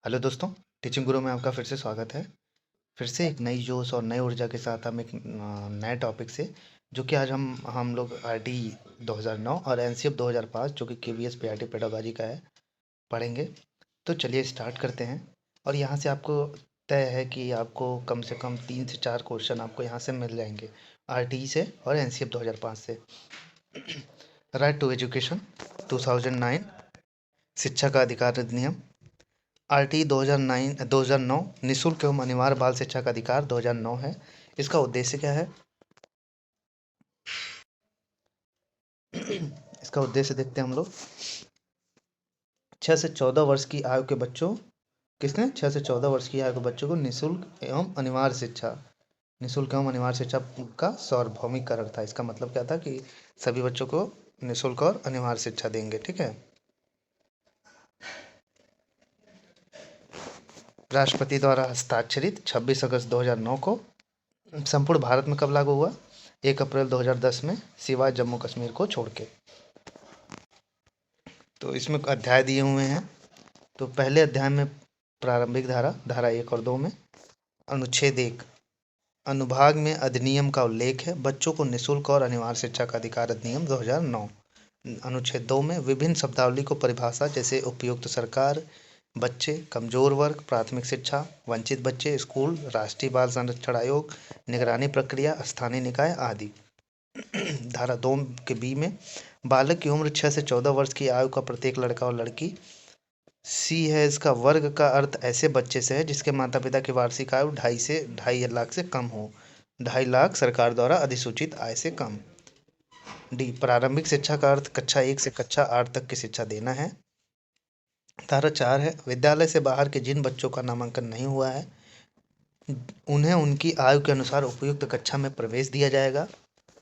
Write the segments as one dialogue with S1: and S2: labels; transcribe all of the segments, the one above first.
S1: Hello दोस्तों, teaching गुरु में आपका फिर से स्वागत है। फिर से एक नई जोश और नई ऊर्जा के साथ हम एक नए टॉपिक से, जो कि आज हम लोग आरटी 2009 और एनसीएफ 2005 जो कि केवीएस पीआरटी पेडागोजी का है, पढ़ेंगे। तो चलिए स्टार्ट करते हैं। और यहाँ से आपको तय है कि आपको कम से कम 3 से 4 क्वेश्चन आपको यहाँ से मिल जाएंगे, आरटी से और एनसीएफ 2005 से। राइट टू एजुकेशन 2009, शिक्षा का अधिकार अधिनियम। आरटी 2009 निःशुल्क एवं अनिवार्य बाल शिक्षा का अधिकार 2009 है। इसका उद्देश्य क्या है? इसका उद्देश्य देखते हैं हम लोग। 6 से 14 वर्ष की आयु के बच्चों, किसने 6 से 14 वर्ष की आयु के बच्चों को निःशुल्क एवं अनिवार्य शिक्षा का सार्वभौमिकरण था। इसका मतलब क्या था कि सभी बच्चों को निःशुल्क और अनिवार्य शिक्षा देंगे। ठीक है। राष्ट्रपति द्वारा हस्ताक्षरित 26 अगस्त 2009 को। संपूर्ण भारत में कब लागू हुआ? 1 अप्रैल 2010 में, सिवाय जम्मू कश्मीर को छोड़ के। तो इसमें अध्याय दिए हुए हैं। तो पहले अध्याय में प्रारंभिक धारा 1 और 2 में अनुच्छेद 1 अनुभाग में अधिनियम का उल्लेख है। बच्चों को निःशुल्क और अनिवार्य शिक्षा का अधिकार अधिनियम 2009। अनुच्छेद 2 में विभिन्न शब्दावली को परिभाषा, जैसे उपयुक्त सरकार, बच्चे, कमजोर वर्ग, प्राथमिक शिक्षा, वंचित बच्चे, स्कूल, राष्ट्रीय बाल संरक्षण आयोग, निगरानी प्रक्रिया, स्थानीय निकाय आदि। धारा 2 के बी में बालक की उम्र 6 से 14 वर्ष की आयु का प्रत्येक लड़का और लड़की। सी है इसका वर्ग का अर्थ ऐसे बच्चे से है जिसके माता पिता की वार्षिक आयु 2.5 लाख से कम हो। 2.5 लाख सरकार द्वारा अधिसूचित आय से कम। डी प्रारंभिक शिक्षा का अर्थ कक्षा 1 से कक्षा 8 तक की शिक्षा देना है। धारा 4 है विद्यालय से बाहर के जिन बच्चों का नामांकन नहीं हुआ है उन्हें उनकी आयु के अनुसार उपयुक्त कक्षा में प्रवेश दिया जाएगा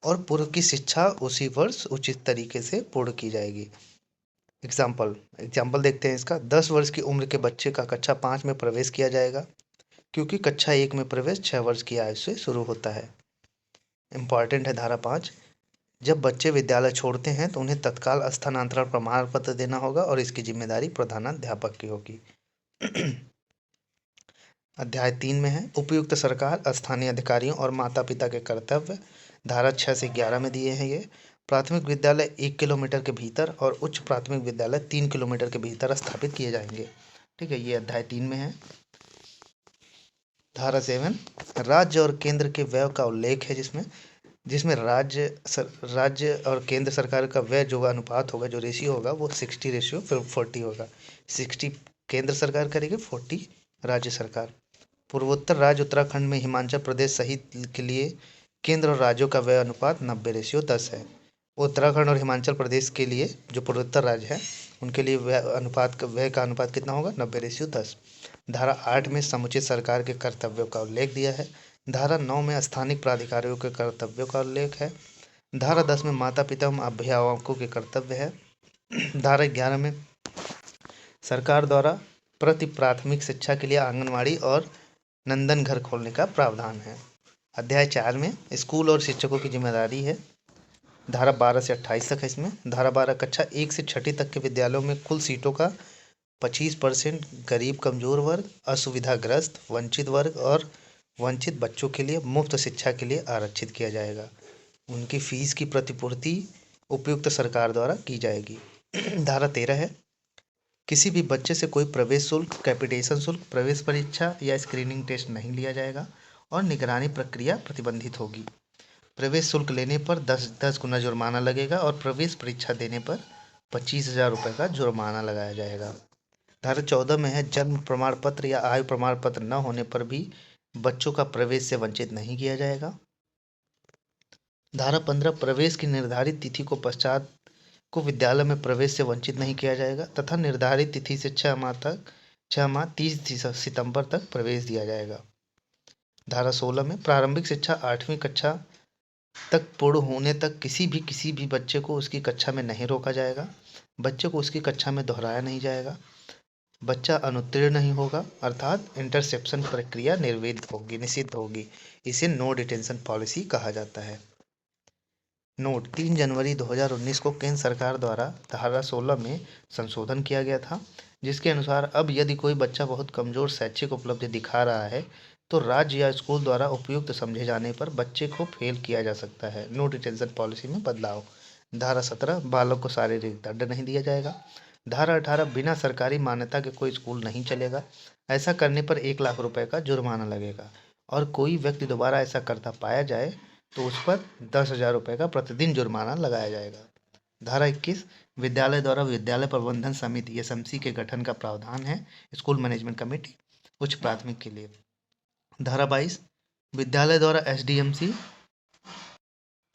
S1: और पूर्व की शिक्षा उसी वर्ष उचित तरीके से पूर्ण की जाएगी। एग्जाम्पल देखते हैं इसका। 10 वर्ष की उम्र के बच्चे का कक्षा 5 में प्रवेश किया जाएगा, क्योंकि कक्षा 1 में प्रवेश 6 वर्ष की आयु से शुरू होता है। इंपॉर्टेंट है धारा 5। जब बच्चे विद्यालय छोड़ते हैं तो उन्हें तत्काल स्थानांतरण प्रमाण पत्र देना होगा और इसकी जिम्मेदारी प्रधानाध्यापक की होगी। अध्याय 3 में है उपयुक्त सरकार, स्थानीय अधिकारियों और माता पिता के कर्तव्य। धारा 6 से 11 में दिए हैं ये। प्राथमिक विद्यालय 1 किलोमीटर के भीतर और उच्च प्राथमिक विद्यालय 3 किलोमीटर के भीतर स्थापित किए जाएंगे। ठीक है, ये अध्याय 3 में है। धारा 7 राज्य और केंद्र के व्यय का उल्लेख है, जिसमें राज्य और केंद्र सरकार का व्यय जो अनुपात होगा, जो रेशियो होगा, वो 60:40 होगा। 60 केंद्र सरकार करेगी, 40 राज्य सरकार। पूर्वोत्तर राज्य उत्तराखंड में हिमाचल प्रदेश सहित के लिए केंद्र और राज्यों का व्यय अनुपात 90:10 है। उत्तराखंड और हिमाचल प्रदेश के लिए, जो पूर्वोत्तर राज्य है, उनके लिए व्यय का अनुपात कितना होगा? 90:10। धारा 8 में समुचित सरकार के कर्तव्यों का उल्लेख दिया है। धारा 9 में स्थानिक प्राधिकारियों के कर्तव्यों का उल्लेख है। धारा 10 में माता पिता एवं अभिभावकों के कर्तव्य है। धारा 11 में सरकार द्वारा प्रति प्राथमिक शिक्षा के लिए आंगनवाड़ी और नंदन घर खोलने का प्रावधान है। अध्याय 4 में स्कूल और शिक्षकों की जिम्मेदारी है। धारा 12 से 28 तक है इसमें। धारा 12 कक्षा 1 से 6ठी तक के विद्यालयों में कुल सीटों का 25% गरीब कमजोर वर्ग, असुविधाग्रस्त, वंचित वर्ग और वंचित बच्चों के लिए मुफ्त शिक्षा के लिए आरक्षित किया जाएगा। उनकी फीस की प्रतिपूर्ति उपयुक्त सरकार द्वारा की जाएगी। धारा 13 है किसी भी बच्चे से कोई प्रवेश शुल्क, कैपिटेशन शुल्क, प्रवेश परीक्षा या स्क्रीनिंग टेस्ट नहीं लिया जाएगा और निगरानी प्रक्रिया प्रतिबंधित होगी। प्रवेश शुल्क लेने पर 10 गुना जुर्माना लगेगा और प्रवेश परीक्षा देने पर 25,000 रुपये का जुर्माना लगाया जाएगा। धारा 14 में है जन्म प्रमाण पत्र या आयु प्रमाण पत्र न होने पर भी बच्चों का प्रवेश से वंचित नहीं किया जाएगा। धारा 15 प्रवेश की निर्धारित तिथि को पश्चात को विद्यालय में प्रवेश से वंचित नहीं किया जाएगा तथा निर्धारित तिथि से 6 माह 30 सितंबर तक प्रवेश दिया जाएगा। धारा 16 में प्रारंभिक शिक्षा 8वीं कक्षा तक पूर्ण होने तक किसी भी बच्चे को उसकी कक्षा में नहीं रोका जाएगा। बच्चे को उसकी कक्षा में दोहराया नहीं जाएगा। बच्चा अनुत्तीर्ण नहीं होगा, अर्थात इंटरसेप्शन प्रक्रिया निषिद्ध होगी। इसे नो डिटेंशन पॉलिसी कहा जाता है। नोट 3 जनवरी 2019 को केंद्र सरकार द्वारा धारा 16 में संशोधन किया गया था, जिसके अनुसार अब यदि कोई बच्चा बहुत कमजोर शैक्षिक उपलब्धि दिखा रहा है तो राज्य या स्कूल द्वारा उपयुक्त समझे जाने पर बच्चे को फेल किया जा सकता है। नो डिटेंशन पॉलिसी में बदलाव। धारा 17 बालक को शारीरिक दंड नहीं दिया जाएगा। धारा 18 बिना सरकारी मान्यता के कोई स्कूल नहीं चलेगा। ऐसा करने पर 1 लाख रुपए का जुर्माना लगेगा और कोई व्यक्ति दोबारा ऐसा करता पाया जाए तो उस पर 10,000 रुपये का प्रतिदिन जुर्माना लगाया जाएगा। धारा 21 विद्यालय द्वारा विद्यालय प्रबंधन समिति एसएमसी के गठन का प्रावधान है। स्कूल मैनेजमेंट कमेटी उच्च प्राथमिक के लिए। धारा 22 विद्यालय द्वारा एसडीएमसी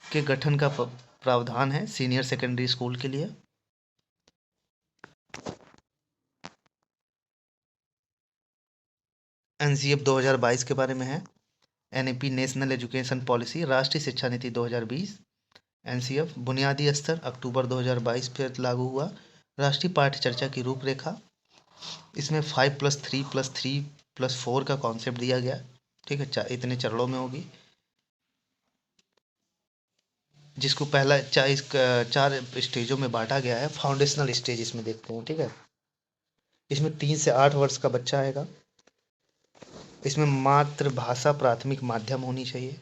S1: के गठन का प्रावधान है सीनियर सेकेंडरी स्कूल के लिए। एनसीएफ 2022 के बारे में है। एनईपी नेशनल एजुकेशन पॉलिसी राष्ट्रीय शिक्षा नीति 2020। एनसीएफ बुनियादी स्तर अक्टूबर 2022 पर लागू हुआ। राष्ट्रीय पाठ्य चर्चा की रूपरेखा, इसमें 5+3+3+4 का कॉन्सेप्ट दिया गया। ठीक है, इतने चरणों में होगी, जिसको पहला चार स्टेजों में बांटा गया है। फाउंडेशनल स्टेज इसमें देखते हैं। ठीक है, इसमें 3 से 8 वर्ष का बच्चा आएगा। इसमें मातृभाषा प्राथमिक माध्यम होनी चाहिए।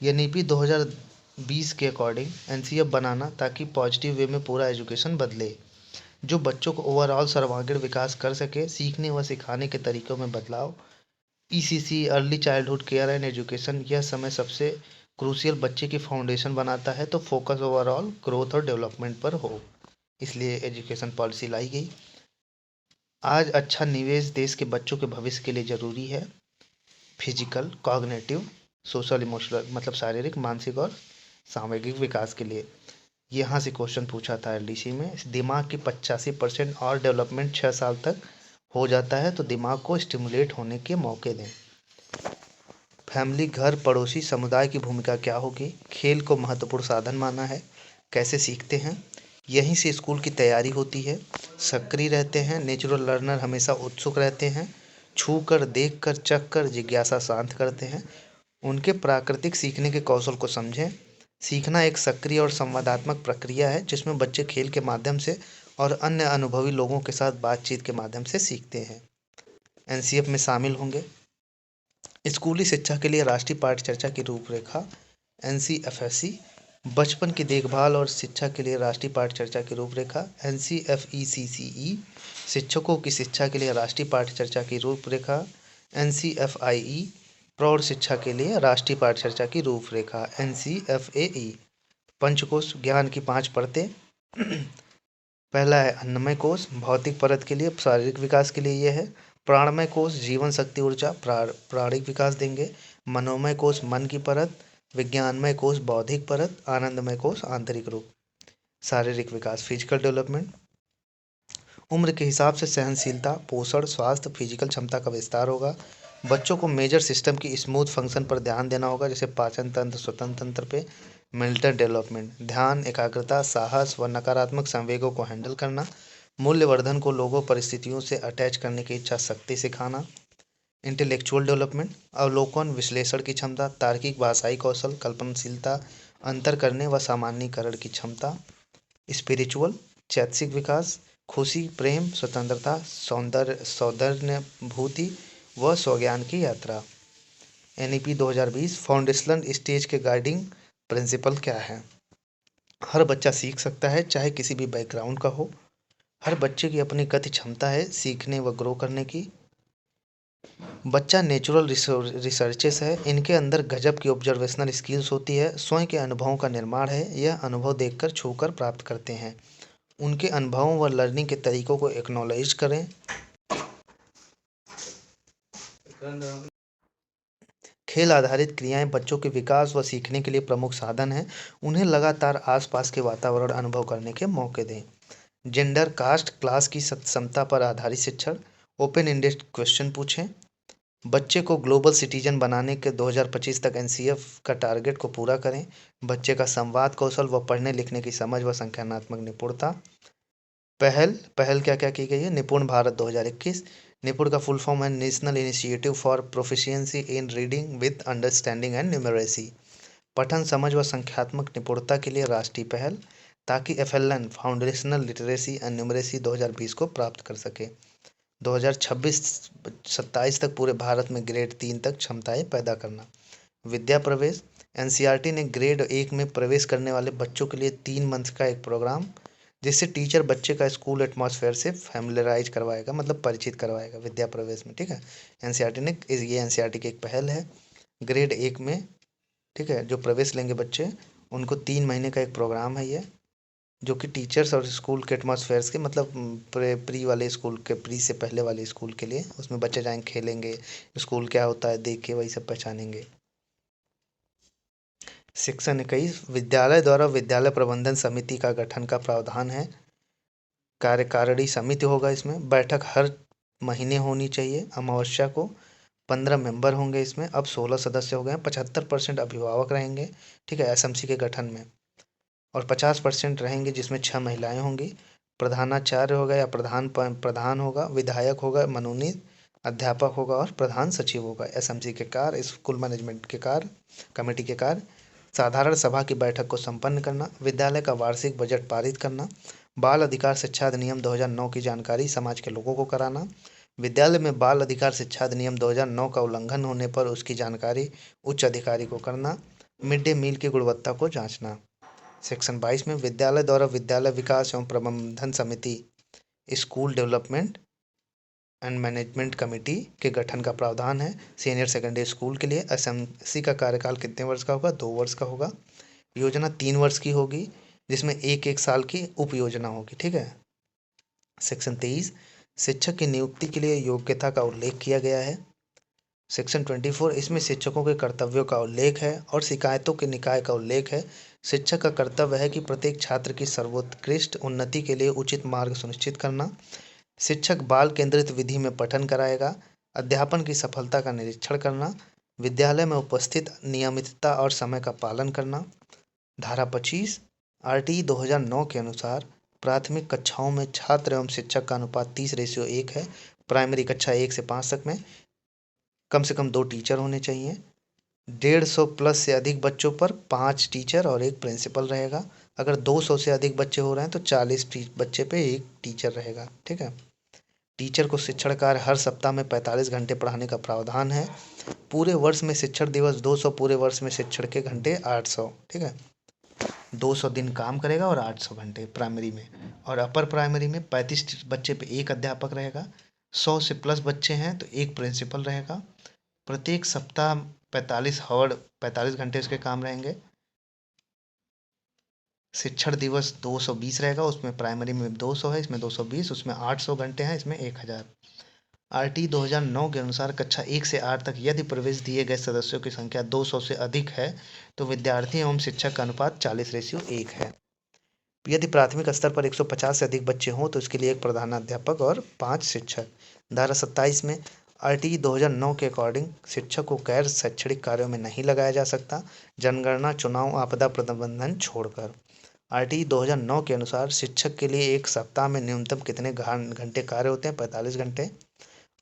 S1: एनईपी 2020 के अकॉर्डिंग एनसीएफ बनाना ताकि पॉजिटिव वे में पूरा एजुकेशन बदले, जो बच्चों को ओवरऑल सर्वांगीण विकास कर सके। सीखने व सिखाने के तरीकों में बदलाव। ECC early childhood care and education, यह समय सबसे क्रूशियल बच्चे की फाउंडेशन बनाता है, तो फोकस ओवरऑल ग्रोथ और डेवलपमेंट पर हो, इसलिए एजुकेशन पॉलिसी लाई गई। आज अच्छा निवेश देश के बच्चों के भविष्य के लिए ज़रूरी है। फिजिकल, कॉग्निटिव, सोशल, इमोशनल, मतलब शारीरिक, मानसिक और सामूहिक विकास के लिए। यहाँ से क्वेश्चन पूछा था एलडीसी में। दिमाग की 85% और डेवलपमेंट 6 साल तक हो जाता है, तो दिमाग को स्टिमुलेट होने के मौके दें। फैमिली, घर, पड़ोसी, समुदाय की भूमिका क्या होगी। खेल को महत्वपूर्ण साधन माना है। कैसे सीखते हैं, यहीं से स्कूल की तैयारी होती है। सक्रिय रहते हैं। नेचुरल लर्नर हमेशा उत्सुक रहते हैं। छू कर, देख कर, चख कर जिज्ञासा शांत करते हैं। उनके प्राकृतिक सीखने के कौशल को समझें। सीखना एक सक्रिय और संवादात्मक प्रक्रिया है, जिसमें बच्चे खेल के माध्यम से और अन्य अनुभवी लोगों के साथ बातचीत के माध्यम से सीखते हैं। एनसीएफ में शामिल होंगे। स्कूली शिक्षा के लिए राष्ट्रीय पाठ्य चर्चा की रूपरेखा एनसीएफएससी। बचपन की देखभाल और शिक्षा के लिए राष्ट्रीय पाठ्य चर्चा की रूपरेखा एनसीएफईसीसीई। शिक्षकों की शिक्षा के लिए राष्ट्रीय पाठ्य चर्चा की रूपरेखा एनसीएफआईई। प्रौढ़ शिक्षा के लिए राष्ट्रीय पाठ्य चर्चा की रूपरेखा एनसीएफएई। पंचकोश ज्ञान की 5 परतें। पहला है अन्नमय कोश, भौतिक परत के लिए, शारीरिक विकास के लिए यह है। प्राणमय कोश जीवन शक्ति ऊर्जा प्राणिक विकास देंगे। मनोमय कोश मन की परत। विज्ञानमय कोश बौद्धिक परत। आनंदमय कोश आंतरिक रूप। शारीरिक विकास फिजिकल डेवलपमेंट, उम्र के हिसाब से सहनशीलता, पोषण, स्वास्थ्य, फिजिकल क्षमता का विस्तार होगा। बच्चों को मेजर सिस्टम की स्मूथ फंक्शन पर ध्यान देना होगा, जैसे पाचन तंत्र, स्वतंत्र तंत्र पे। मेंटल डेवलपमेंट, ध्यान, एकाग्रता, साहस व नकारात्मक संवेगों को हैंडल करना। मूल्यवर्धन को लोगों, परिस्थितियों से अटैच करने की इच्छा शक्ति सिखाना। इंटेलेक्चुअल डेवलपमेंट, अवलोकन, विश्लेषण की क्षमता, तार्किक भाषाई कौशल, कल्पनाशीलता, अंतर करने व सामान्यीकरण की क्षमता। स्पिरिचुअल, चैतसिक विकास, खुशी, प्रेम, स्वतंत्रता, सौंदर्यानुभूति व स्वज्ञान की यात्रा। एनईपी 2020 फाउंडेशनल स्टेज के गाइडिंग प्रिंसिपल क्या है। हर बच्चा सीख सकता है, चाहे किसी भी बैकग्राउंड का हो। हर बच्चे की अपनी गति क्षमता है सीखने व ग्रो करने की। बच्चा नेचुरल रिसर्चेस है, इनके अंदर गजब की ऑब्जर्वेशनल स्किल्स होती है। स्वयं के अनुभवों का निर्माण है, यह अनुभव देखकर छूकर प्राप्त करते हैं। उनके अनुभवों व लर्निंग के तरीकों को एक्नॉलेज करें। खेल आधारित क्रियाएं बच्चों के विकास व सीखने के लिए प्रमुख साधन हैं। उन्हें लगातार आसपास के वातावरण अनुभव करने के मौके दें। जेंडर, कास्ट, क्लास की समता पर आधारित शिक्षण, ओपन एंडेड क्वेश्चन पूछें। बच्चे को ग्लोबल सिटीजन बनाने के 2025 तक एनसीएफ का टारगेट को पूरा करें। बच्चे का संवाद कौशल व पढ़ने लिखने की समझ व संज्ञानात्मक निपुणता। पहल क्या क्या की गई है। निपुण भारत 2021। निपुण का फुल फॉर्म है national initiative for proficiency in reading with understanding and numeracy. पठन समझ व संख्यात्मक निपुणता के लिए राष्ट्रीय पहल, ताकि FLN foundational literacy and numeracy 2020 को प्राप्त कर सके। 2026-27 तक पूरे भारत में ग्रेड 3 तक क्षमताएं पैदा करना। विद्या प्रवेश, NCERT ने ग्रेड 1 में प्रवेश करने वाले बच्चों के लिए 3 मंथ का एक प्रोग्राम, जिससे टीचर बच्चे का स्कूल एटमॉस्फेयर से फैमिलराइज करवाएगा, मतलब परिचित करवाएगा विद्या प्रवेश में। ठीक है, ये NCERT की एक पहल है। ग्रेड 1 में, ठीक है, जो प्रवेश लेंगे बच्चे, उनको 3 महीने का एक प्रोग्राम है ये, जो कि टीचर्स और स्कूल के एटमॉस्फेयर्स के, मतलब प्री वाले स्कूल के, प्री से पहले वाले स्कूल के लिए, उसमें बच्चे जाएंगे, खेलेंगे, स्कूल क्या होता है देख के वही सब पहचानेंगे। सेक्शन 21 विद्यालय द्वारा विद्यालय प्रबंधन समिति का गठन का प्रावधान है। कार्यकारिणी समिति होगा, इसमें बैठक हर महीने होनी चाहिए। अमावस्या को 15 मेंबर होंगे इसमें, अब 16 सदस्य हो गए हैं। 75% अभिभावक रहेंगे, ठीक है, SMC के गठन में, और 50% रहेंगे जिसमें 6 महिलाएं होंगी। प्रधानाचार्य होगा या प्रधान होगा, विधायक होगा, मनोनीत अध्यापक होगा, और प्रधान सचिव होगा। SMC के कार्य, स्कूल मैनेजमेंट के कार्य, कमेटी के कार्य: साधारण सभा की बैठक को संपन्न करना, विद्यालय का वार्षिक बजट पारित करना, बाल अधिकार शिक्षा अधिनियम 2009 की जानकारी समाज के लोगों को कराना, विद्यालय में बाल अधिकार शिक्षा अधिनियम 2009 का उल्लंघन होने पर उसकी जानकारी उच्च अधिकारी को करना, मिड डे मील की गुणवत्ता को जांचना। सेक्शन 22 में विद्यालय द्वारा विद्यालय विकास एवं प्रबंधन समिति, school development and management committee के गठन का प्रावधान है। सीनियर सेकेंडरी स्कूल के लिए SMC का कार्यकाल कितने वर्ष का होगा? 2 वर्ष का होगा। योजना 3 वर्ष की होगी, जिसमें एक एक साल की उप योजना होगी। ठीक है। सेक्शन 23 शिक्षक की नियुक्ति के लिए योग्यता का उल्लेख किया गया है। सेक्शन 24 इसमें शिक्षकों के कर्तव्यों का उल्लेख है और शिकायतों के निकाय का उल्लेख है। शिक्षक का कर्तव्य है कि प्रत्येक छात्र की सर्वोत्कृष्ट उन्नति के लिए उचित मार्ग सुनिश्चित करना। शिक्षक बाल केंद्रित विधि में पठन कराएगा। अध्यापन की सफलता का निरीक्षण करना। विद्यालय में उपस्थित नियमितता और समय का पालन करना। धारा 25 RTE 2009 के अनुसार प्राथमिक कक्षाओं में छात्र एवं शिक्षक का अनुपात 30:1 है। प्राइमरी कक्षा 1 से 5 तक में कम से कम 2 टीचर होने चाहिए। 150 प्लस से अधिक बच्चों पर 5 टीचर और 1 प्रिंसिपल रहेगा। अगर 200 से अधिक बच्चे हो रहे हैं तो 40 बच्चे पे 1 टीचर रहेगा। ठीक है। टीचर को शिक्षण कार्य हर सप्ताह में 45 घंटे पढ़ाने का प्रावधान है। पूरे वर्ष में शिक्षण दिवस 200, पूरे वर्ष में शिक्षण के घंटे 800। ठीक है। 200 दिन काम करेगा और 800 घंटे प्राइमरी में। और अपर प्राइमरी में 35 बच्चे पे 1 अध्यापक रहेगा। 100 से प्लस बच्चे हैं तो 1 प्रिंसिपल रहेगा। प्रत्येक सप्ताह 45 घंटे उसके काम रहेंगे। शिक्षण दिवस 220 रहेगा, उसमें प्राइमरी में 200 है, इसमें 220, उसमें 800 घंटे हैं, इसमें 1000। RTE 2009 के अनुसार कक्षा 1 से 8 तक यदि प्रवेश दिए गए सदस्यों की संख्या 200 से अधिक है तो विद्यार्थी एवं शिक्षक का अनुपात 40:1 है। यदि प्राथमिक स्तर पर 150 से अधिक बच्चे हों तो इसके लिए 1 प्रधानाध्यापक और 5 शिक्षक। धारा 27 में RTE 2009 के अकॉर्डिंग शिक्षक को गैर शैक्षणिक कार्यों में नहीं लगाया जा सकता, जनगणना, चुनाव, आपदा प्रबंधन छोड़कर। RTE 2009 के अनुसार शिक्षक के लिए एक सप्ताह में न्यूनतम कितने घंटे कार्य होते हैं? 45 घंटे।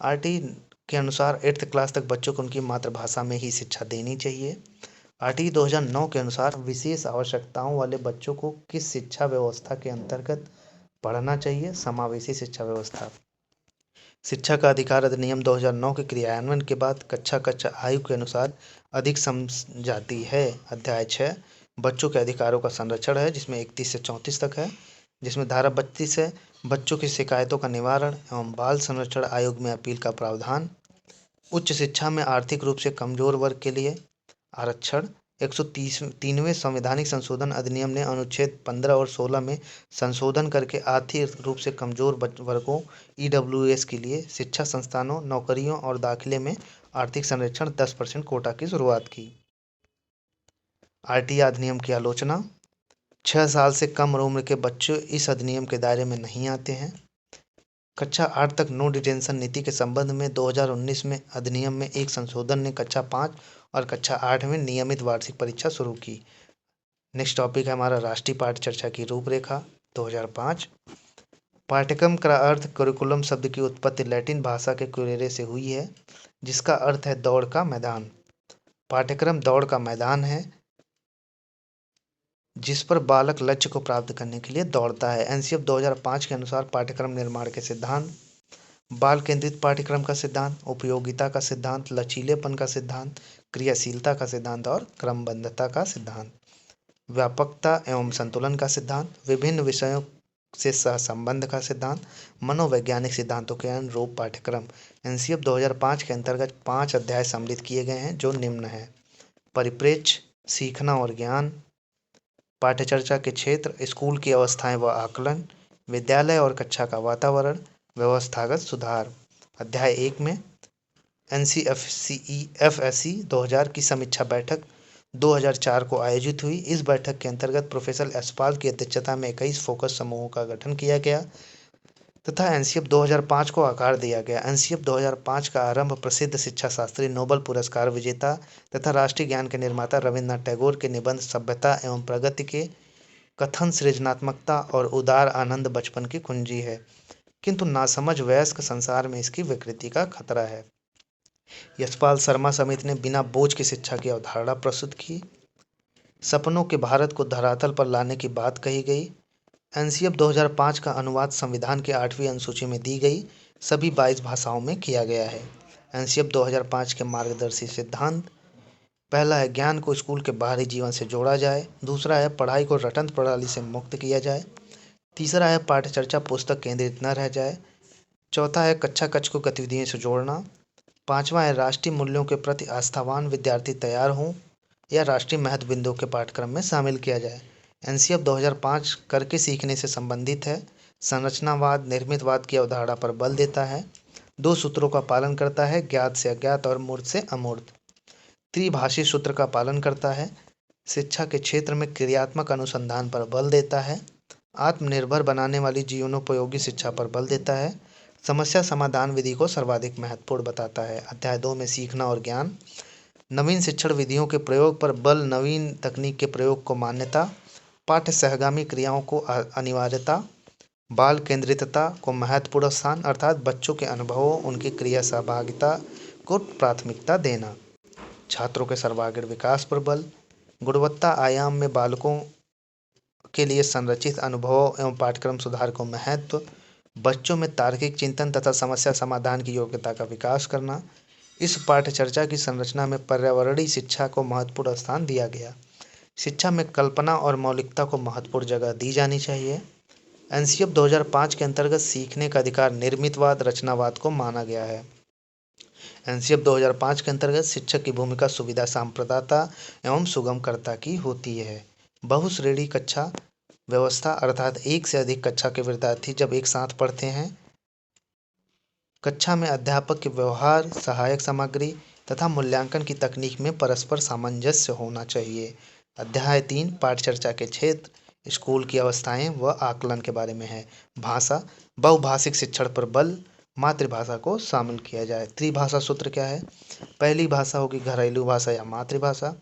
S1: RTE के अनुसार 8th क्लास तक बच्चों को उनकी मातृभाषा में ही शिक्षा देनी चाहिए। RTE 2009 के अनुसार विशेष आवश्यकताओं वाले बच्चों को किस शिक्षा व्यवस्था के अंतर्गत पढ़ना चाहिए? समावेशी शिक्षा व्यवस्था। शिक्षा का अधिकार अधिनियम 2009 के क्रियान्वयन के बाद कक्षा आयु के अनुसार अधिक समझाती है। अध्याय 6 बच्चों के अधिकारों का संरक्षण है, जिसमें 31 से 34 तक है, जिसमें धारा 32 है बच्चों की शिकायतों का निवारण एवं बाल संरक्षण आयोग में अपील का प्रावधान। उच्च शिक्षा में आर्थिक रूप से कमजोर वर्ग के लिए आरक्षण। 133वें संवैधानिक संशोधन अधिनियम ने अनुच्छेद 15 और 16 में संशोधन करके आर्थिक रूप से कमजोर वर्गों EWS के लिए शिक्षा संस्थानों, नौकरियों और दाखिले में आर्थिक संरक्षण 10% कोटा की शुरुआत की। RTE अधिनियम की आलोचना। 6 साल से कम उम्र के बच्चे इस अधिनियम के दायरे में नहीं आते हैं। कक्षा 8 तक नो डिटेंशन नीति के संबंध में 2019 में अधिनियम में एक संशोधन ने कक्षा 5 और कक्षा 8 में नियमित वार्षिक परीक्षा शुरू की। नेक्स्ट टॉपिक है हमारा राष्ट्रीय पाठ्य चर्चा की रूपरेखा 2005। पाठ्यक्रम का अर्थ करिकुलम शब्द की उत्पत्ति लैटिन भाषा के क्यूरेरे से हुई है, जिसका अर्थ है दौड़ का मैदान। पाठ्यक्रम दौड़ का मैदान है। जिस पर बालक लक्ष्य को प्राप्त करने के लिए दौड़ता है। एनसीएफ 2005 के अनुसार पाठ्यक्रम निर्माण के सिद्धांत: बाल केंद्रित पाठ्यक्रम का सिद्धांत, उपयोगिता का सिद्धांत, लचीलेपन का सिद्धांत, क्रियाशीलता का सिद्धांत और क्रमबद्धता का सिद्धांत। व्यापकता एवं संतुलन का सिद्धांत, विभिन्न विषयों से सहसंबंध का सिद्धांत, मनोवैज्ञानिक सिद्धांतों के अनुरूप पाठ्यक्रम। एनसीएफ 2005 के अंतर्गत 5 अध्याय सम्मिलित किए गए हैं जो निम्न है: परिप्रेक्ष्य, सीखना और ज्ञान, पाठ्यचर्चा के क्षेत्र, स्कूल की अवस्थाएं व आकलन, विद्यालय और कक्षा का वातावरण, व्यवस्थागत सुधार। अध्याय 1 में एफएससी 2000 की समीक्षा बैठक 2004 को आयोजित हुई। इस बैठक के अंतर्गत प्रोफेसर यशपाल की अध्यक्षता में 21 फोकस समूहों का गठन किया गया तथा एनसीएफ 2005 को आकार दिया गया। एनसीएफ 2005 का आरंभ प्रसिद्ध शिक्षा शास्त्री, नोबेल पुरस्कार विजेता तथा राष्ट्रीय ज्ञान के निर्माता रविन्द्रनाथ टैगोर के निबंध सभ्यता एवं प्रगति के कथन सृजनात्मकता और उदार आनंद बचपन की कुंजी है, किंतु नासमझ वयस्क संसार में इसकी विकृति का खतरा है। यशपाल शर्मा समिति ने बिना बोझ की शिक्षा की अवधारणा प्रस्तुत की। सपनों के भारत को धरातल पर लाने की बात कही गई। एनसीएफ 2005 का अनुवाद संविधान की 8वीं अनुसूची में दी गई सभी 22 भाषाओं में किया गया है। एनसीएफ 2005 के मार्गदर्शी सिद्धांत: पहला है ज्ञान को स्कूल के बाहरी जीवन से जोड़ा जाए। दूसरा है पढ़ाई को रटंत प्रणाली से मुक्त किया जाए। तीसरा है पाठ्यचर्चा पुस्तक केंद्रित न रह जाए। चौथा है कक्षा कक्ष को गतिविधियों से जोड़ना। पांचवा है राष्ट्रीय मूल्यों के प्रति आस्थावान विद्यार्थी तैयार हों या राष्ट्रीय महत्व बिंदुओं के पाठ्यक्रम में शामिल किया जाए। एनसीएफ 2005 करके सीखने से संबंधित है। संरचनावाद, निर्मितवाद की अवधारणा पर बल देता है। 2 सूत्रों का पालन करता है: ज्ञात से अज्ञात और मूर्त से अमूर्त। त्रिभाषी सूत्र का पालन करता है। शिक्षा के क्षेत्र में क्रियात्मक अनुसंधान पर बल देता है। आत्मनिर्भर बनाने वाली जीवनोपयोगी शिक्षा पर बल देता है। समस्या समाधान विधि को सर्वाधिक महत्वपूर्ण बताता है। अध्याय 2 में सीखना और ज्ञान, नवीन शिक्षण विधियों के प्रयोग पर बल, नवीन तकनीक के प्रयोग को मान्यता, पाठ्य सहगामी क्रियाओं को अनिवार्यता, बाल केंद्रितता को महत्वपूर्ण स्थान अर्थात बच्चों के अनुभवों, उनकी क्रिया सहभागिता को प्राथमिकता देना, छात्रों के सर्वांगीण विकास पर बल, गुणवत्ता आयाम में बालकों के लिए संरचित अनुभवों एवं पाठ्यक्रम सुधार को महत्व, बच्चों में तार्किक चिंतन तथा समस्या समाधान की योग्यता का विकास करना। इस पाठ्यचर्चा की संरचना में पर्यावरणीय शिक्षा को महत्वपूर्ण स्थान दिया गया। शिक्षा में कल्पना और मौलिकता को महत्वपूर्ण जगह दी जानी चाहिए। एनसीएफ 2005 के अंतर्गत सीखने का अधिकार निर्मितवाद, रचनावाद को माना गया है। एनसीएफ 2005 के अंतर्गत शिक्षक की भूमिका सुविधा सांप्रदाता एवं सुगमकर्ता की होती है। बहुश्रेणी कक्षा व्यवस्था अर्थात एक से अधिक कक्षा के विद्यार्थी जब एक साथ पढ़ते हैं, कक्षा में अध्यापक के व्यवहार, सहायक सामग्री तथा मूल्यांकन की तकनीक में परस्पर सामंजस्य होना चाहिए। अध्याय 3 पाठ्यचर्चा के क्षेत्र, स्कूल की अवस्थाएं व आकलन के बारे में है। भाषा, बहुभाषिक शिक्षण पर बल, मातृभाषा को शामिल किया जाए। त्रिभाषा सूत्र क्या है? पहली भाषा होगी घरेलू भाषा या मातृभाषा,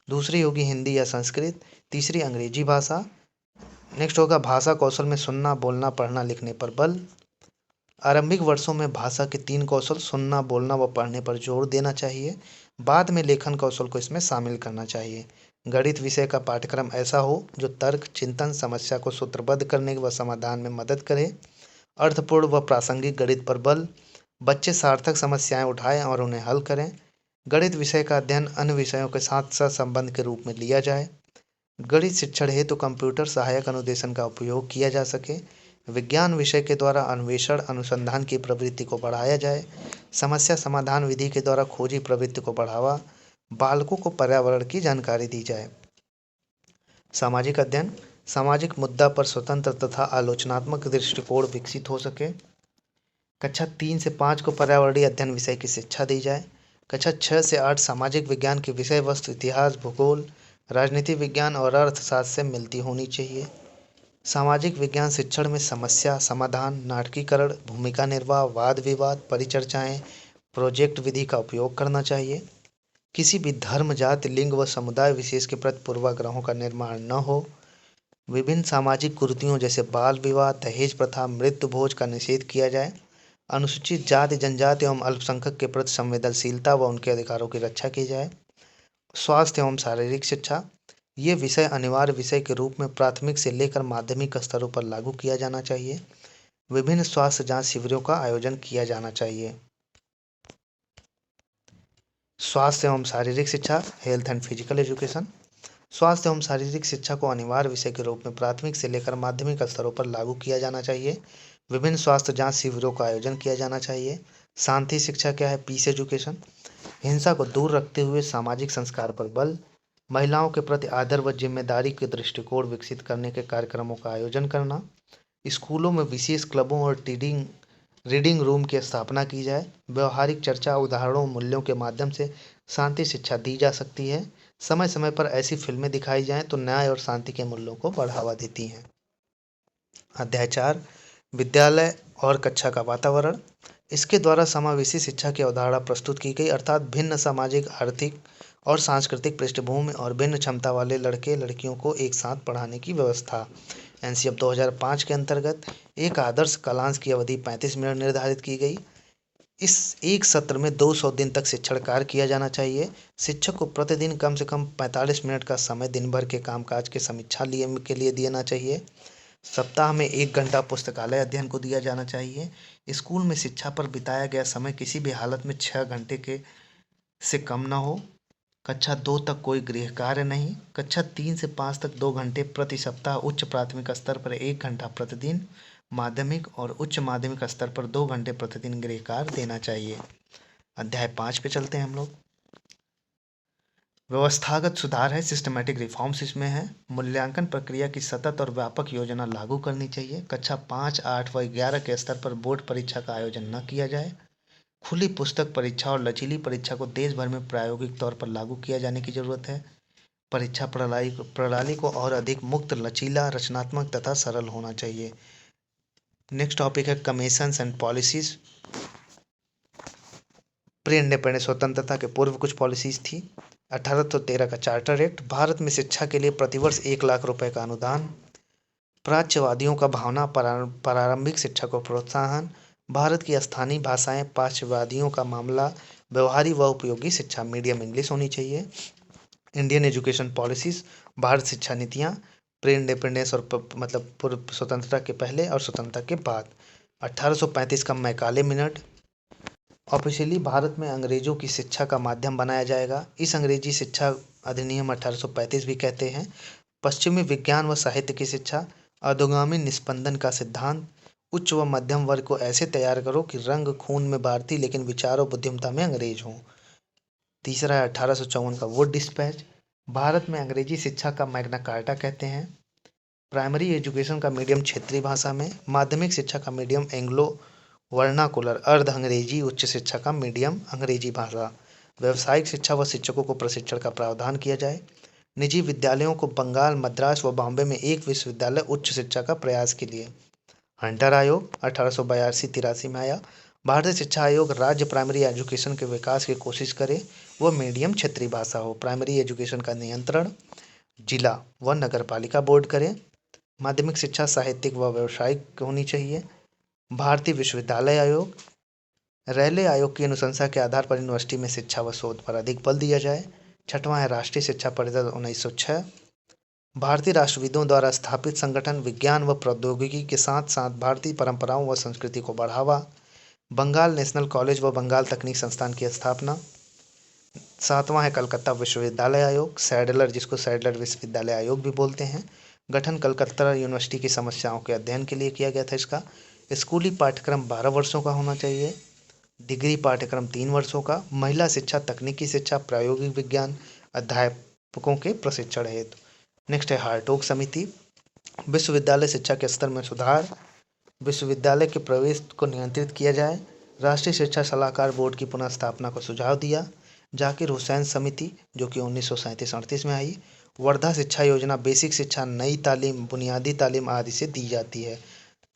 S1: दूसरी होगी हिंदी या संस्कृत, तीसरी अंग्रेजी भाषा। नेक्स्ट होगा भाषा कौशल में सुनना, बोलना, पढ़ना, लिखने पर बल। आरंभिक वर्षों में भाषा के 3 कौशल सुनना, बोलना व पढ़ने पर जोर देना चाहिए। बाद में लेखन कौशल को इसमें शामिल करना चाहिए। गणित विषय का पाठ्यक्रम ऐसा हो जो तर्क, चिंतन, समस्या को सूत्रबद्ध करने व समाधान में मदद करे। अर्थपूर्ण व प्रासंगिक गणित पर बल, बच्चे सार्थक समस्याएं उठाएं और उन्हें हल करें। गणित विषय का अध्ययन अन्य विषयों के साथ सहसंबंध के रूप में लिया जाए। गणित शिक्षण हेतु कंप्यूटर सहायक अनुदेशन का उपयोग किया जा सके। विज्ञान विषय के द्वारा अन्वेषण अनुसंधान की प्रवृत्ति को बढ़ाया जाए। समस्या समाधान विधि के द्वारा खोजी प्रवृत्ति को बढ़ावा। बालकों को पर्यावरण की जानकारी दी जाए। सामाजिक अध्ययन, सामाजिक मुद्दा पर स्वतंत्र तथा आलोचनात्मक दृष्टिकोण विकसित हो सके। कक्षा 3 से 5 को पर्यावरणीय अध्ययन विषय की शिक्षा दी जाए। कक्षा 6 से 8 सामाजिक विज्ञान की विषय वस्तु इतिहास, भूगोल, राजनीति विज्ञान और अर्थशास्त्र से मिलती होनी चाहिए। सामाजिक विज्ञान शिक्षण में समस्या समाधान, नाटकीकरण, भूमिका निर्वाह, वाद विवाद, परिचर्चाएं, प्रोजेक्ट विधि का उपयोग करना चाहिए। किसी भी धर्म, जाति, लिंग व समुदाय विशेष के प्रति पूर्वाग्रहों का निर्माण न हो। विभिन्न सामाजिक कुरीतियों जैसे बाल विवाह, दहेज प्रथा, मृत्यु भोज का निषेध किया जाए। अनुसूचित जाति, जनजाति एवं अल्पसंख्यक के प्रति संवेदनशीलता व उनके अधिकारों की रक्षा की जाए। स्वास्थ्य एवं शारीरिक शिक्षा, ये विषय अनिवार्य विषय के रूप में प्राथमिक से लेकर माध्यमिक स्तरों पर लागू किया जाना चाहिए। विभिन्न स्वास्थ्य जांच शिविरों का आयोजन किया जाना चाहिए। स्वास्थ्य एवं शारीरिक शिक्षा, हेल्थ एंड फिजिकल एजुकेशन। स्वास्थ्य एवं शारीरिक शिक्षा को अनिवार्य विषय के रूप में प्राथमिक से लेकर माध्यमिक स्तरों पर लागू किया जाना चाहिए। विभिन्न स्वास्थ्य जांच शिविरों का आयोजन किया जाना चाहिए। शांति शिक्षा क्या है? Peace education. हिंसा को दूर रखते हुए सामाजिक संस्कार पर बल। महिलाओं के प्रति आदर व जिम्मेदारी के दृष्टिकोण विकसित करने के कार्यक्रमों का आयोजन करना। स्कूलों में विशेष क्लबों और रीडिंग रूम की स्थापना की जाए। व्यवहारिक चर्चा, उदाहरणों, मूल्यों के माध्यम से शांति शिक्षा दी जा सकती है। समय समय पर ऐसी फिल्में दिखाई जाएं तो न्याय और शांति के मूल्यों को बढ़ावा देती हैं। अध्याय 4, विद्यालय और कक्षा का वातावरण। इसके द्वारा समावेशी शिक्षा की अवधारणा प्रस्तुत की गई, अर्थात भिन्न सामाजिक, आर्थिक और सांस्कृतिक पृष्ठभूमि और भिन्न क्षमता वाले लड़के लड़कियों को एक साथ पढ़ाने की व्यवस्था। एनसीएफ 2005 के अंतर्गत एक आदर्श कालांश की अवधि 35 मिनट निर्धारित की गई। इस एक सत्र में 200 दिन तक शिक्षण कार्य किया जाना चाहिए। शिक्षक को प्रतिदिन कम से कम 45 मिनट का समय दिन भर के कामकाज के समीक्षा के लिए देना चाहिए। सप्ताह में 1 घंटा पुस्तकालय अध्ययन को दिया जाना चाहिए। स्कूल में शिक्षा पर बिताया गया समय किसी भी हालत में 6 घंटे के से कम न हो। कक्षा 2 तक कोई गृह कार्य नहीं। कक्षा 3 से 5 तक 2 घंटे प्रति सप्ताह। उच्च प्राथमिक स्तर पर 1 घंटा प्रतिदिन। माध्यमिक और उच्च माध्यमिक स्तर पर 2 घंटे प्रतिदिन गृह कार्य देना चाहिए। अध्याय 5 पे चलते हैं हम लोग। व्यवस्थागत सुधार है, सिस्टमैटिक रिफॉर्म्स इसमें है। मूल्यांकन प्रक्रिया की सतत और व्यापक योजना लागू करनी चाहिए। कक्षा 5, 8 व 11 के स्तर पर बोर्ड परीक्षा का आयोजन न किया जाए। खुली पुस्तक परीक्षा और लचीली परीक्षा को देश भर में प्रायोगिक तौर पर लागू किया जाने की जरूरत है। परीक्षा प्रणाली को और अधिक मुक्त, लचीला, रचनात्मक तथा सरल होना चाहिए। नेक्स्ट टॉपिक है commissions and policies. Pre independence, स्वतंत्रता के पूर्व कुछ पॉलिसीज थी। 1813 का चार्टर एक्ट। भारत में शिक्षा के लिए प्रतिवर्ष 1 लाख रुपए का अनुदान। प्राच्यवादियों का भावना, प्रारंभिक शिक्षा को प्रोत्साहन। भारत की स्थानीय भाषाएं, प्राच्यवादियों का मामला, व्यवहारिक व उपयोगी शिक्षा, मीडियम इंग्लिश होनी चाहिए। इंडियन एजुकेशन पॉलिसीज, भारत शिक्षा नीतियाँ, प्री इंडिपेंडेंस और मतलब पूर्व स्वतंत्रता के पहले और स्वतंत्रता के बाद। 1835 का मैकाले मिनट। ऑफिशियली भारत में अंग्रेजों की शिक्षा का माध्यम बनाया जाएगा। इस अंग्रेजी शिक्षा अधिनियम 1835 भी कहते हैं। पश्चिमी विज्ञान व साहित्य की शिक्षा। अधोगामी निस्पंदन का सिद्धांत। उच्च व मध्यम वर्ग को ऐसे तैयार करो कि रंग खून में भारतीय लेकिन विचार और बुद्धिमत्ता में अंग्रेज हों। तीसरा है 1854 का वुड डिस्पैच। भारत में अंग्रेजी शिक्षा का मैग्ना कार्टा कहते हैं। प्राइमरी एजुकेशन का मीडियम क्षेत्रीय भाषा में। माध्यमिक शिक्षा का मीडियम एंग्लो वर्नाकुलर, अर्ध अंग्रेजी। उच्च शिक्षा का मीडियम अंग्रेजी भाषा। व्यावसायिक शिक्षा व शिक्षकों को प्रशिक्षण का प्रावधान किया जाए। निजी विद्यालयों को बंगाल, मद्रास व बॉम्बे में एक विश्वविद्यालय उच्च शिक्षा का प्रयास के लिए। हंटर आयोग 1882-83 में आया। भारतीय शिक्षा आयोग राज्य प्राइमरी एजुकेशन के विकास की कोशिश करे, वह मीडियम क्षेत्रीय भाषा हो। प्राइमरी एजुकेशन का नियंत्रण जिला व नगर पालिका बोर्ड करे। माध्यमिक शिक्षा साहित्यिक व व्यावसायिक होनी चाहिए। भारतीय विश्वविद्यालय आयोग, रैले आयोग की अनुशंसा के आधार पर यूनिवर्सिटी में शिक्षा व शोध पर अधिक बल दिया जाए। छठवां है राष्ट्रीय शिक्षा परिषद 1906। भारतीय राष्ट्रविदों द्वारा स्थापित संगठन, विज्ञान व प्रौद्योगिकी के साथ साथ भारतीय परंपराओं व संस्कृति को बढ़ावा। बंगाल नेशनल कॉलेज व बंगाल तकनीक संस्थान की स्थापना। सातवां है कलकत्ता विश्वविद्यालय आयोग, सैडलर, जिसको सैडलर विश्वविद्यालय आयोग भी बोलते हैं। गठन कलकत्ता यूनिवर्सिटी की समस्याओं के अध्ययन के लिए किया गया था इसका। स्कूली पाठ्यक्रम 12 वर्षों का होना चाहिए। डिग्री पाठ्यक्रम 3 वर्षों का। महिला शिक्षा, तकनीकी शिक्षा, प्रायोगिक विज्ञान, अध्यापकों के प्रशिक्षण हेतु। नेक्स्ट है हार्टोग समिति। विश्वविद्यालय शिक्षा के स्तर में सुधार। विश्वविद्यालय के प्रवेश को नियंत्रित किया जाए। राष्ट्रीय शिक्षा सलाहकार बोर्ड की पुनः स्थापना को सुझाव दिया। जाकिर हुसैन समिति, जो कि 1937-38 में आई। वर्धा शिक्षा योजना, बेसिक शिक्षा, नई तालीम, बुनियादी तालीम आदि से दी जाती है।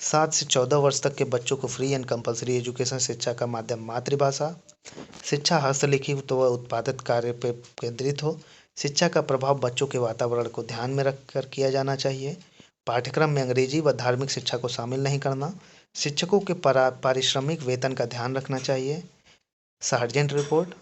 S1: 7 से 14 वर्ष तक के बच्चों को फ्री एंड कंपलसरी एजुकेशन, शिक्षा का माध्यम मातृभाषा। शिक्षा हस्तलिखित व उत्पादित कार्य पर केंद्रित हो। शिक्षा का प्रभाव बच्चों के वातावरण को ध्यान में रखकर किया जाना चाहिए। पाठ्यक्रम में अंग्रेजी व धार्मिक शिक्षा को शामिल नहीं करना। शिक्षकों के पारिश्रमिक वेतन का ध्यान रखना चाहिए। Sergeant report.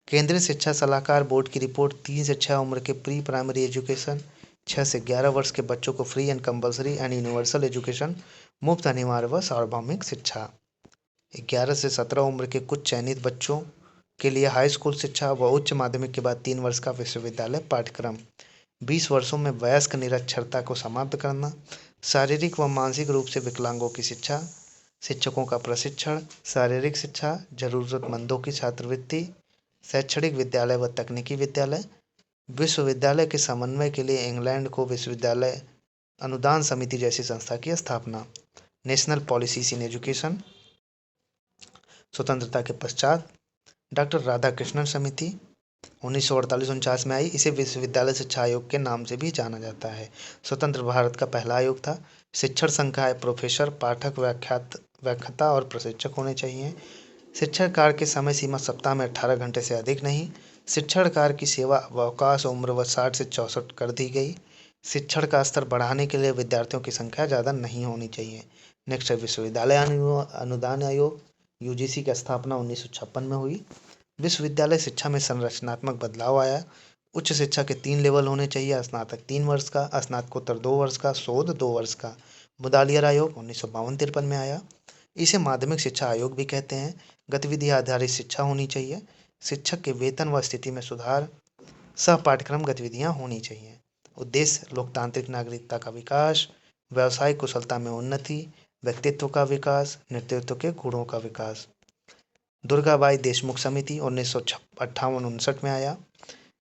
S1: केंद्रीय शिक्षा सलाहकार बोर्ड की रिपोर्ट 3 से 6 उम्र के प्री प्राइमरी एजुकेशन, 6 से 11 वर्ष के बच्चों को free and compulsory and universal education, मुफ्त अनिवार्य व सार्वभौमिक शिक्षा। 11 से 17 उम्र के कुछ चयनित बच्चों के लिए हाई स्कूल शिक्षा व उच्च माध्यमिक के बाद 3 वर्ष का विश्वविद्यालय पाठ्यक्रम। 20 वर्षों में वयस्क निरक्षरता को समाप्त करना। शारीरिक व मानसिक रूप से विकलांगों की शिक्षा, शिक्षकों का प्रशिक्षण, शारीरिक शिक्षा, जरूरतमंदों की छात्रवृत्ति, शैक्षणिक विद्यालय व तकनीकी विद्यालय। विश्वविद्यालय के समन्वय के लिए इंग्लैंड को विश्वविद्यालय अनुदान समिति जैसी संस्था की स्थापना। National policies in education. स्वतंत्रता के पश्चात डॉक्टर राधाकृष्णन समिति 1948-49 में आई। इसे विश्वविद्यालय शिक्षा आयोग के नाम से भी जाना जाता है। स्वतंत्र भारत का पहला आयोग था। शिक्षण संकाय प्रोफेसर, पाठक, व्याख्याता और प्रशिक्षक होने चाहिए। शिक्षण कार्य की समय सीमा सप्ताह में 18 घंटे से अधिक नहीं। शिक्षण कार्य की सेवा अवकाश उम्र व 60 से 64 कर दी गई। शिक्षण का स्तर बढ़ाने के लिए विद्यार्थियों की संख्या ज़्यादा नहीं होनी चाहिए। नेक्स्ट है विश्वविद्यालय अनुदान आयोग। यूजीसी की स्थापना 1956 में हुई। विश्वविद्यालय शिक्षा में संरचनात्मक बदलाव आया। उच्च शिक्षा के 3 लेवल होने चाहिए। स्नातक 3 वर्ष का, स्नातकोत्तर 2 वर्ष का, शोध 2 वर्ष का। मुदालियर आयोग 1952-53 में आया। इसे माध्यमिक शिक्षा आयोग भी कहते हैं। गतिविधि आधारित शिक्षा होनी चाहिए। शिक्षक के वेतन व स्थिति में सुधार। सह पाठ्यक्रम गतिविधियां होनी चाहिए। उद्देश्य लोकतांत्रिक नागरिकता का विकास, व्यावसायिक कुशलता में उन्नति, व्यक्तित्व का विकास, नेतृत्व के गुणों का विकास। दुर्गाबाई देशमुख समिति 1958-59 में आया।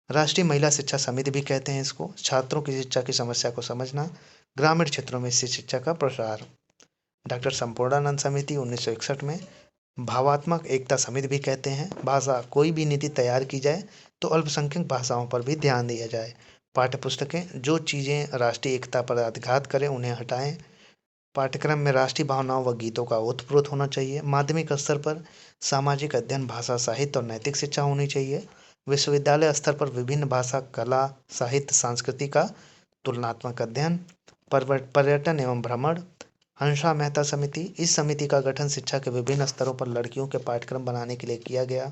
S1: राष्ट्रीय महिला शिक्षा समिति भी कहते हैं इसको। छात्रों की शिक्षा की समस्या को समझना, ग्रामीण क्षेत्रों में इस शिक्षा का प्रसार। डॉक्टर संपूर्णानंद समिति 1961 में। भावात्मक एकता समिति भी कहते हैं। भाषा कोई भी नीति तैयार की जाए तो अल्पसंख्यक भाषाओं पर भी ध्यान दिया जाए। पाठ्य पुस्तकें जो चीज़ें राष्ट्रीय एकता पर आघात करें उन्हें हटाएं। पाठ्यक्रम में राष्ट्रीय भावनाओं व गीतों का ओतप्रोत होना चाहिए। माध्यमिक स्तर पर सामाजिक अध्ययन, भाषा, साहित्य और नैतिक शिक्षा होनी चाहिए। विश्वविद्यालय स्तर पर विभिन्न भाषा, कला, साहित्य, संस्कृति का तुलनात्मक अध्ययन। पर्यटन एवं भ्रमण। हंसा मेहता समिति। इस समिति का गठन शिक्षा के विभिन्न स्तरों पर लड़कियों के पाठ्यक्रम बनाने के लिए किया गया।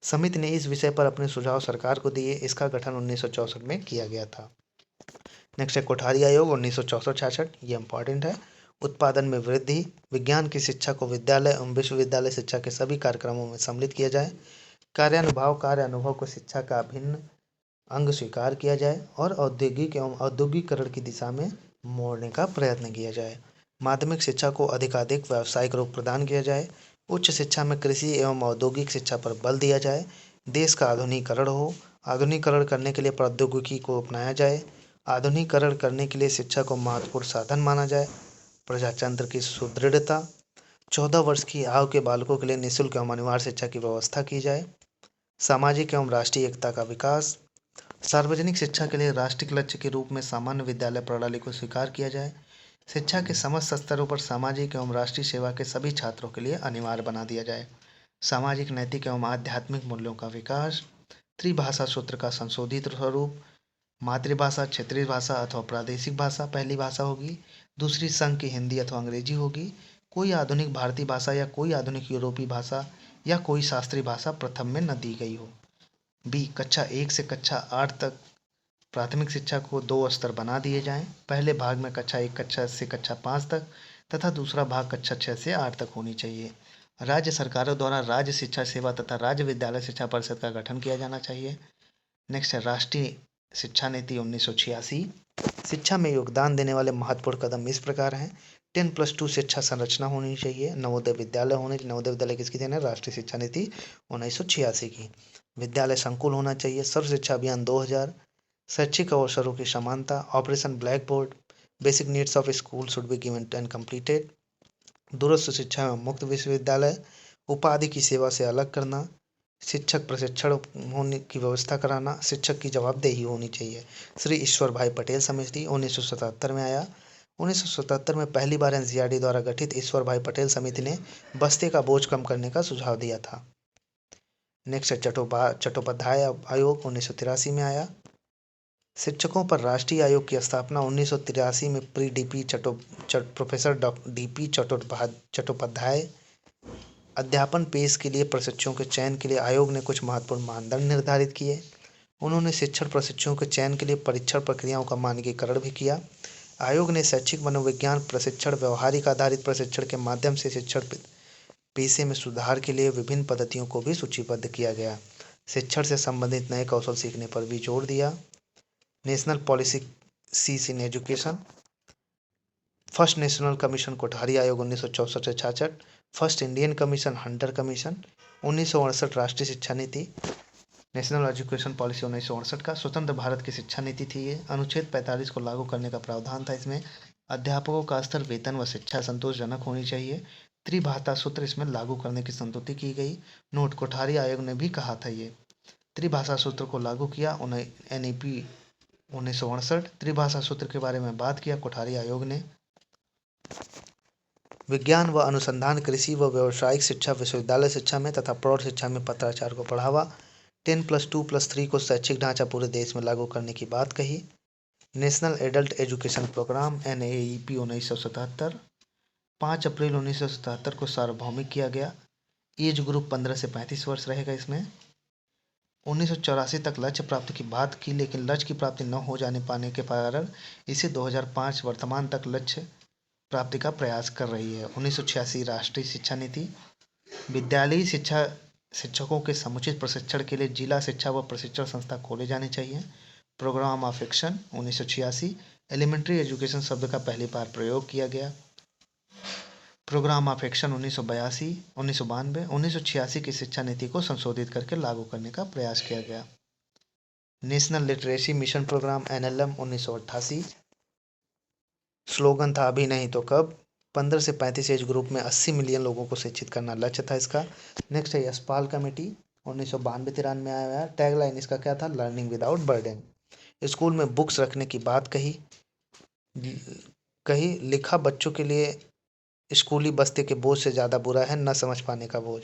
S1: समिति ने इस विषय पर अपने सुझाव सरकार को दिए। इसका गठन 1964 में किया गया था। नेक्स्ट है कोठारी आयोग 1964-66। ये इंपॉर्टेंट है। उत्पादन में वृद्धि। विज्ञान की शिक्षा को विद्यालय एवं विश्वविद्यालय शिक्षा के सभी कार्यक्रमों में सम्मिलित किया जाए। कार्य अनुभव को शिक्षा का अभिन्न अंग स्वीकार किया जाए और औद्योगिक एवं औद्योगिकरण की दिशा में मोड़ने का प्रयत्न किया जाए। माध्यमिक शिक्षा को अधिकाधिक व्यावसायिक रूप प्रदान किया जाए। उच्च शिक्षा में कृषि एवं औद्योगिक शिक्षा पर बल दिया जाए। देश का आधुनिकीकरण हो। आधुनिकीकरण करने के लिए प्रौद्योगिकी को अपनाया जाए। आधुनिकीकरण करने के लिए शिक्षा को महत्वपूर्ण साधन माना जाए। प्रजातंत्र की सुदृढ़ता। 14 वर्ष की आयु के बालकों के लिए निःशुल्क एवं अनिवार्य शिक्षा की व्यवस्था की जाए। सामाजिक एवं राष्ट्रीय एकता का विकास। सार्वजनिक शिक्षा के लिए राष्ट्रीय लक्ष्य के रूप में सामान्य विद्यालय प्रणाली को स्वीकार किया जाए। शिक्षा के समस्त स्तरों पर सामाजिक एवं राष्ट्रीय सेवा के सभी छात्रों के लिए अनिवार्य बना दिया जाए। सामाजिक, नैतिक एवं आध्यात्मिक मूल्यों का विकास। त्रिभाषा सूत्र का संशोधित स्वरूप। मातृभाषा, क्षेत्रीय भाषा अथवा प्रादेशिक भाषा पहली भाषा होगी। दूसरी संघ की हिंदी अथवा अंग्रेजी होगी। कोई आधुनिक भारतीय भाषा या कोई आधुनिक यूरोपीय भाषा या कोई शास्त्रीय भाषा प्रथम में न दी गई हो। बी, कक्षा 1 से कक्षा 8 तक प्राथमिक शिक्षा को 2 स्तर बना दिए जाएं। पहले भाग में कक्षा 1 से कक्षा 5 तक तथा दूसरा भाग कक्षा 6 से 8 तक होनी चाहिए। राज्य सरकारों द्वारा राज्य शिक्षा सेवा तथा राज्य विद्यालय शिक्षा परिषद का गठन किया जाना चाहिए। नेक्स्ट है राष्ट्रीय शिक्षा नीति 1986। शिक्षा में योगदान देने वाले महत्वपूर्ण कदम इस प्रकार हैं। 10+2 शिक्षा संरचना होनी चाहिए। नवोदय विद्यालय होने। नवोदय विद्यालय किसकी देन है? राष्ट्रीय शिक्षा नीति 1986 की। विद्यालय संकुल होना चाहिए। सर्व शिक्षा अभियान 2000। शैक्षिक अवसरों की समानता। Operation black board. Basic needs of school should be given and completed. दूरस्थ शिक्षा एवं मुक्त विश्वविद्यालय। उपाधि की सेवा से अलग करना। शिक्षक प्रशिक्षण होने की व्यवस्था कराना। शिक्षक की जवाबदेही होनी चाहिए। श्री ईश्वर भाई पटेल समिति 1977 में आया। 1977 में पहली बार एनसीईआरटी द्वारा गठित ईश्वर भाई पटेल समिति ने बस्ते का बोझ कम करने का सुझाव दिया था। नेक्स्ट है चट्टोपाध्याय आयोग 1983 में आया। शिक्षकों पर राष्ट्रीय आयोग की स्थापना 1983 में प्रोफेसर डीपी चट्टोपाध्याय अध्यापन पेश के लिए प्रशिक्षुओं के चयन के लिए आयोग ने कुछ महत्वपूर्ण मानदंड निर्धारित किए। उन्होंने शिक्षण प्रशिक्षुओं के चयन के लिए परीक्षण प्रक्रियाओं का मानकीकरण भी किया। आयोग ने शैक्षिक मनोविज्ञान प्रशिक्षण, व्यवहारिक आधारित प्रशिक्षण के माध्यम से शिक्षण पेशे में सुधार के लिए विभिन्न पद्धतियों को भी सूचीबद्ध किया गया। शिक्षण से संबंधित नए कौशल सीखने पर भी जोर दिया। National policies in education, first national commission Kothari आयोग 1964 से 66, first Indian commission Hunter commission, 1968 राष्ट्रीय शिक्षा नीति, नेशनल एजुकेशन पॉलिसी 1968 का स्वतंत्र भारत की शिक्षा नीति थी ये। अनुच्छेद 45 को लागू करने का प्रावधान था इसमें। अध्यापकों का स्तर, वेतन व शिक्षा संतोषजनक होनी चाहिए। त्रिभाषा सूत्र इसमें लागू करने की संतुष्टि की गई। नोट, कोठारी आयोग ने भी कहा था ये त्रिभाषा सूत्र को लागू किया। NEP 1968 त्रिभाषा सूत्र के बारे में बात किया कोठारी आयोग ने। विज्ञान व अनुसंधान, कृषि व व्यावसायिक शिक्षा, विश्वविद्यालय शिक्षा में तथा प्रौढ़ शिक्षा में पत्राचार को बढ़ावा। 10+2+3 को शैक्षिक ढांचा पूरे देश में लागू करने की बात कही। National adult education programme NAEP 1977, 5 अप्रैल 1977 को सार्वभौमिक किया गया। एज ग्रुप 15 से 35 वर्ष रहेगा इसमें। 1984 तक लक्ष्य प्राप्ति की बात की, लेकिन लक्ष्य की प्राप्ति न हो जाने पाने के कारण इसे 2005 वर्तमान तक लक्ष्य प्राप्ति का प्रयास कर रही है। 1986 राष्ट्रीय शिक्षा नीति, विद्यालयी शिक्षकों के समुचित प्रशिक्षण के लिए जिला शिक्षा व प्रशिक्षण संस्था खोले जाने चाहिए। Programme of action 1986, elementary education शब्द का पहली बार प्रयोग किया गया। प्रोग्राम ऑफ एक्शन 1982, 1992, 1986 की शिक्षा नीति को संशोधित करके लागू करने का प्रयास किया गया। National literacy mission programme NLM 1988, slogan था अभी नहीं तो कब। 15 से 35 एज ग्रुप में 80 मिलियन लोगों को शिक्षित करना लक्ष्य था इसका। नेक्स्ट है यशपाल कमेटी 1992-93 में आया है। टैगलाइन इसका क्या था? Learning without burden. स्कूल में बुक्स रखने की बात कही। लिखा बच्चों के लिए स्कूली बस्ते के बोझ से ज़्यादा बुरा है न समझ पाने का बोझ।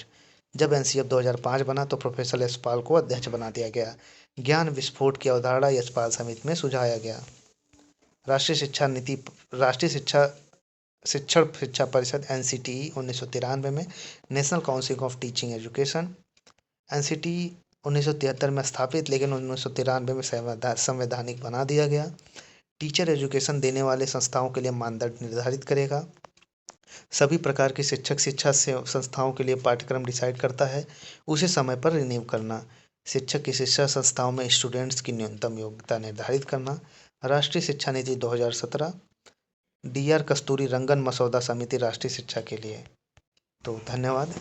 S1: जब NCF 2005 बना तो प्रोफेसर यशपाल को अध्यक्ष बना दिया गया। ज्ञान विस्फोट की अवधारणा यशपाल समिति में सुझाया गया। राष्ट्रीय शिक्षा नीति, राष्ट्रीय शिक्षा परिषद NCTE 1993 में। National council of teaching education, NCTE 1973 में स्थापित, लेकिन 1993 में संवैधानिक बना दिया गया। टीचर एजुकेशन देने वाले संस्थाओं के लिए मानदंड निर्धारित करेगा। सभी प्रकार की शिक्षा संस्थाओं के लिए पाठ्यक्रम डिसाइड करता है, उसे समय पर रिन्यू करना। शिक्षक की शिक्षा संस्थाओं में स्टूडेंट्स की न्यूनतम योग्यता निर्धारित करना। राष्ट्रीय शिक्षा नीति 2017, DR कस्तूरी रंगन मसौदा समिति राष्ट्रीय शिक्षा के लिए। तो धन्यवाद।